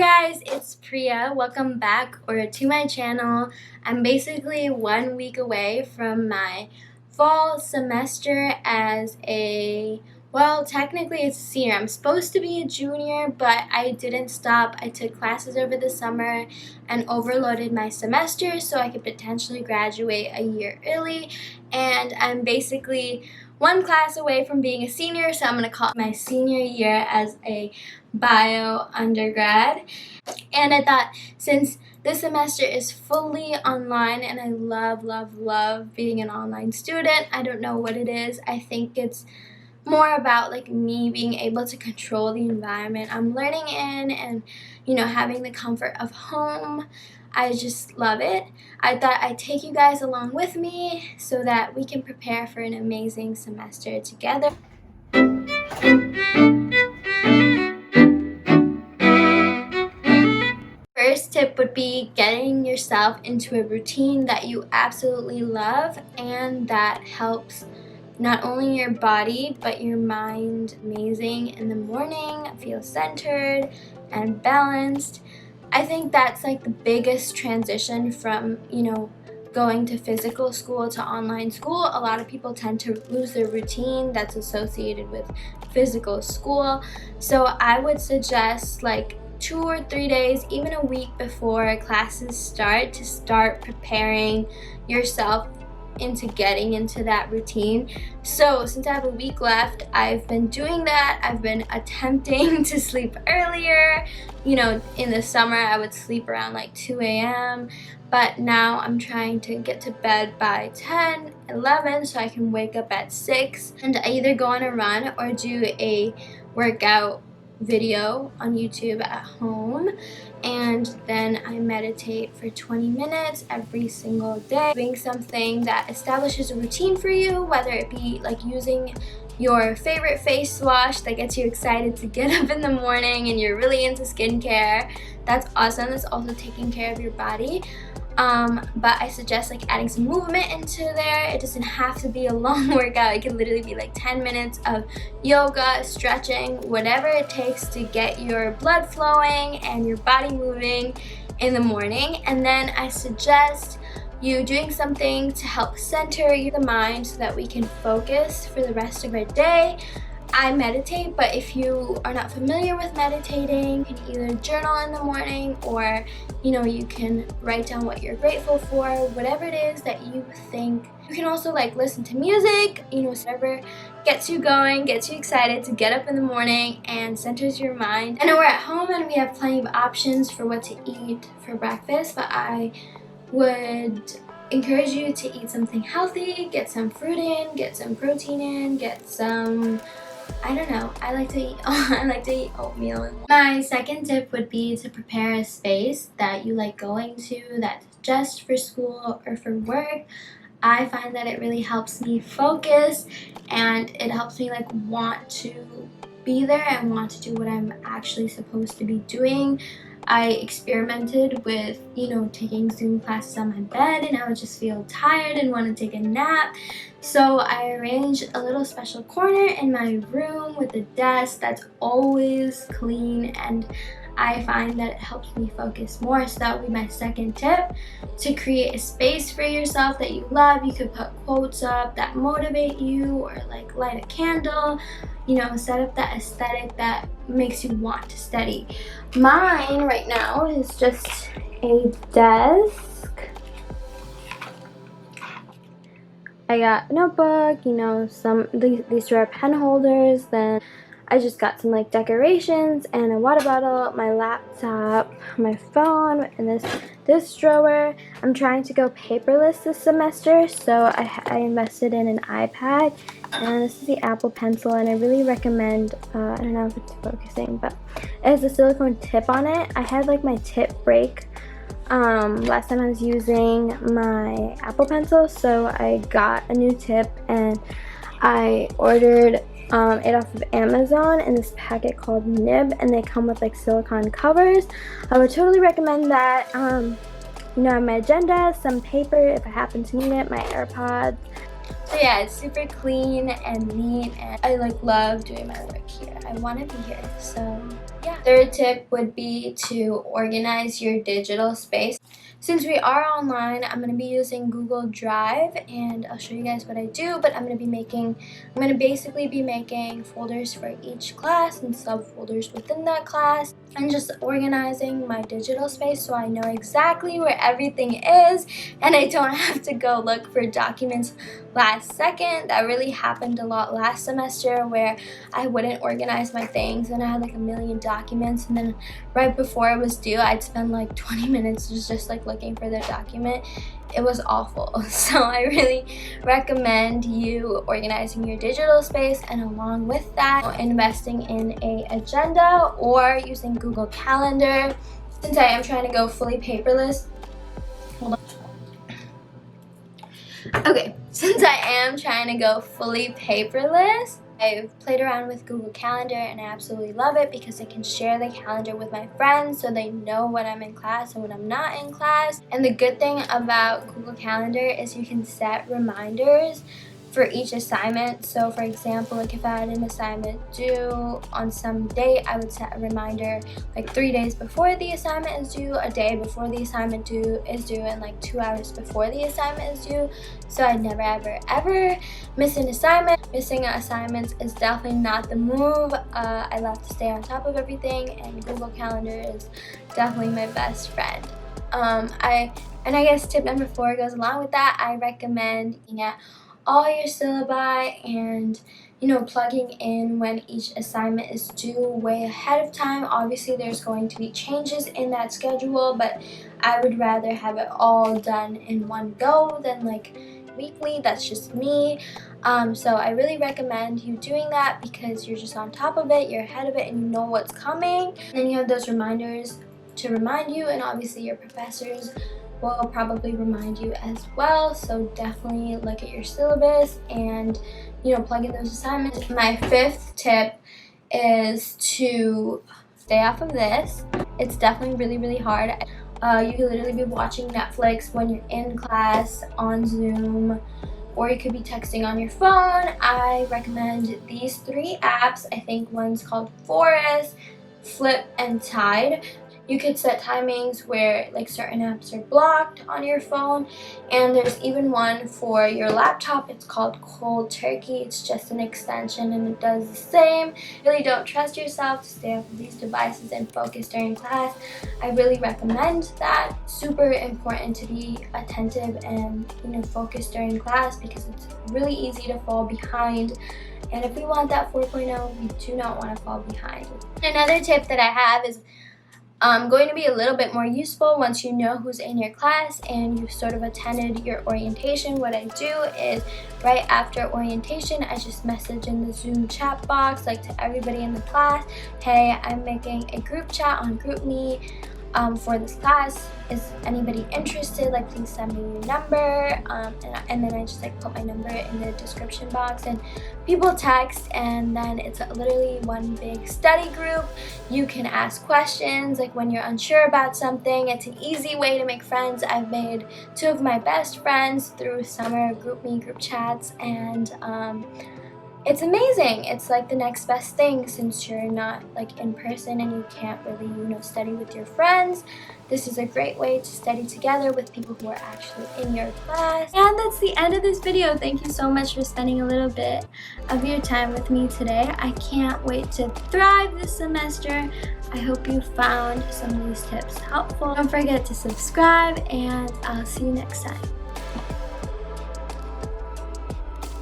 guys, it's Priya. Welcome back to my channel. I'm basically 1 week away from my fall semester as technically it's a senior. I'm supposed to be a junior, but I didn't stop. I took classes over the summer and overloaded my semester so I could potentially graduate a year early. And I'm basically one class away from being a senior, so I'm going to call my senior year as a bio undergrad. And I thought, since this semester is fully online and I love being an online student, I don't know what it is. I think it's more about like me being able to control the environment I'm learning in and, you know, having the comfort of home. I just love it. I thought I'd take you guys along with me so that we can prepare for an amazing semester together. First tip would be getting yourself into a routine that you absolutely love and that helps not only your body but your mind amazing in the morning, feel centered and balanced. I think that's like the biggest transition from, you know, going to physical school to online school. A lot of people tend to lose their routine that's associated with physical school. So I would suggest like 2 or 3 days, even a week before classes start, to start preparing yourself into getting into that routine. So since I have a week left, I've been doing that. I've been attempting to sleep earlier. You know, in the summer I would sleep around like 2 a.m. but now I'm trying to get to bed by 10, 11 so I can wake up at 6 and I either go on a run or do a workout video on YouTube at home, and then I meditate for 20 minutes every single day, doing something that establishes a routine for you, whether it be like using your favorite face wash that gets you excited to get up in the morning and you're really into skincare. That's awesome. That's also taking care of your body. But I suggest like adding some movement into there. It doesn't have to be a long workout. It can literally be like 10 minutes of yoga, stretching, whatever it takes to get your blood flowing and your body moving in the morning. And then I suggest you doing something to help center the mind so that we can focus for the rest of our day. I meditate, but if you are not familiar with meditating, you can either journal in the morning or, you know, you can write down what you're grateful for, whatever it is that you think. You can also like listen to music, you know, whatever gets you going, gets you excited to get up in the morning and centers your mind. I know we're at home and we have plenty of options for what to eat for breakfast, but I would encourage you to eat something healthy, get some fruit in, get some protein in, get some, I don't know, I like to eat oatmeal. My second tip would be to prepare a space that you like going to that's just for school or for work. I find that it really helps me focus and it helps me like want to be there and want to do what I'm actually supposed to be doing. I experimented with, you know, taking Zoom classes on my bed and I would just feel tired and want to take a nap. So I arranged a little special corner in my room with a desk that's always clean, and I find that it helps me focus more. So that would be my second tip, to create a space for yourself that you love. You could put quotes up that motivate you or like light a candle, you know, set up that aesthetic that makes you want to study. Mine right now is just a desk. I got a notebook, you know, these are pen holders. Then I just got some like decorations and a water bottle, my laptop, my phone, and this drawer. I'm trying to go paperless this semester, so I invested in an iPad, and this is the Apple Pencil, and I really recommend, I don't know if it's focusing, but it has a silicone tip on it. I had like my tip break last time I was using my Apple Pencil, so I got a new tip and I ordered it off of Amazon in this packet called Nib, and they come with like silicone covers. I would totally recommend that. You know, I have my agenda, some paper if I happen to need it, my AirPods. So yeah, it's super clean and neat, and I like love doing my work here. I want to be here, so yeah. Third tip would be to organize your digital space. Since we are online, I'm going to be using Google Drive, and I'll show you guys what I do, but I'm going to basically be making folders for each class and subfolders within that class, and just organizing my digital space so I know exactly where everything is and I don't have to go look for documents last second. That really happened a lot last semester, where I wouldn't organize my things and I had like a million documents, and then right before it was due I'd spend like 20 minutes just like looking for the document. It was awful. So I really recommend you organizing your digital space, and along with that, investing in an agenda or using Google Calendar. Since I am trying to go fully paperless, hold on. Okay, since I am trying to go fully paperless, I've played around with Google Calendar and I absolutely love it because I can share the calendar with my friends so they know when I'm in class and when I'm not in class. And the good thing about Google Calendar is you can set reminders for each assignment. So for example, like if I had an assignment due on some date, I would set a reminder like 3 days before the assignment is due, a day before the assignment is due, and like 2 hours before the assignment is due. So I'd never ever miss an assignment. Missing assignments is definitely not the move. I love to stay on top of everything, and Google Calendar is definitely my best friend. I guess tip number 4 goes along with that. I recommend looking at all your syllabi and plugging in when each assignment is due way ahead of time. Obviously there's going to be changes in that schedule, but I would rather have it all done in one go than like weekly. That's just me. So I really recommend you doing that because you're just on top of it, you're ahead of it, and you know what's coming. And then you have those reminders to remind you, and obviously your professors will probably remind you as well. So definitely look at your syllabus and plug in those assignments. My 5th tip is to stay off of this. It's definitely really hard. You could literally be watching Netflix when you're in class on Zoom, or you could be texting on your phone. I recommend these 3 apps. I think one's called Forest, Flip, and Tide. You could set timings where like certain apps are blocked on your phone, and there's even one for your laptop. It's called Cold Turkey. It's just an extension and it does the same. Really don't trust yourself to stay off of these devices and focus during class. I really recommend that. Super important to be attentive and focus during class because it's really easy to fall behind. And if we want that 4.0, we do not want to fall behind. Another tip that I have is going to be a little bit more useful once you know who's in your class and you've sort of attended your orientation. What I do is right after orientation, I just message in the Zoom chat box like to everybody in the class, hey, I'm making a group chat on GroupMe for this class. Is anybody interested? Like, please send me your number. And then I just like put my number in the description box, and people text, and then it's literally one big study group. You can ask questions like when you're unsure about something. It's an easy way to make friends. I've made 2 of my best friends through summer GroupMe group chats, and it's amazing. It's like the next best thing since you're not like in person and you can't really study with your friends. This is a great way to study together with people who are actually in your class. And that's the end of this video. Thank you so much for spending a little bit of your time with me today. I can't wait to thrive this semester. I hope you found some of these tips helpful. Don't forget to subscribe, and I'll see you next time.